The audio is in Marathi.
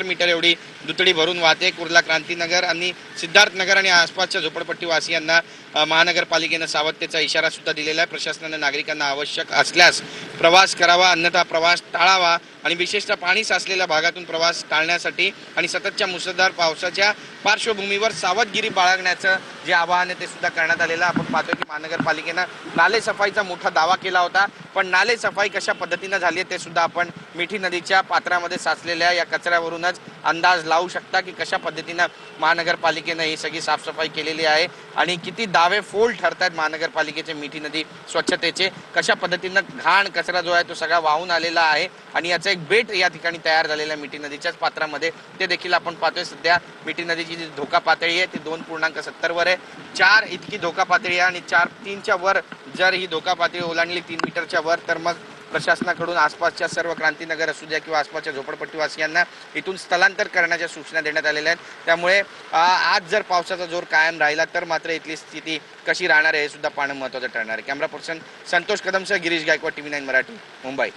मीटर एवढी दुतडी भरून वाहते। कुर्ला क्रांतीनगर आणि सिद्धार्थनगर आणि आसपासच्या झोपडपट्टी वासियांना महानगरपालिकेने सावधतेचा इशारा सुद्धा दिलेला आहे। प्रशासनाने नागरिकांना आवश्यक असल्यास प्रवास करावा, अन्यथा प्रवास टाळावा आणि विशेषतः पाणी साचलेल्या भागातून प्रवास टाळण्यासाठी आणि सततच्या मुसळधार पावसाच्या पार्श्वभूमीवर सावधगिरी बाळगण्याचं जे आवाहन आहे ते सुद्धा करण्यात आलेलं आहे। आपण पाहतोय की महानगरपालिकेने नाले सफाईचा मोठा दावा केला होता, पण नाले सफाई कशा पद्धतीने झाली आहे ते सुद्धा आपण मिठी नदीच्या पात्रामध्ये साचलेल्या या कचऱ्यावरूनच अंदाज लावू शकता की कशा पद्धतीने महानगरपालिकेने ही सगळी साफसफाई केलेली आहे आणि किती दावे फोल ठरतात महानगरपालिकेचे मिठी नदी स्वच्छतेचे। कशा पद्धतीने घाण कचरा जो आहे तो सगळा वाहून आलेला आहे आणि याचा एक बेट या ठिकाणी तयार झालेला आहे मिठी नदीच्याच पात्रामध्ये। ते देखील आपण पाहतोय सध्या मिठी नदीची जी धोका पातळी आहे ती 2.70 वर आहे। 4 इतकी धोका पातळी आहे आणि 4.3च्या वर जर ही धोका पातळी ओलांडली 3 मीटरच्या वर तर मग प्रशासनाकडून आसपासच्या सर्व क्रांतीनगर असू द्या किंवा आसपासच्या झोपडपट्टीवासियांना इथून स्थलांतर करण्याच्या सूचना देण्यात आलेल्या आहेत। त्यामुळे आज जर पावसाचा जोर कायम राहिला तर मात्र इथली स्थिती कशी राहणार आहे हे सुद्धा पाहणं महत्त्वाचं ठरणार आहे। कॅमेरा पर्सन संतोष कदमसह गिरीश गायकवाड, TV9 मराठी, मुंबई।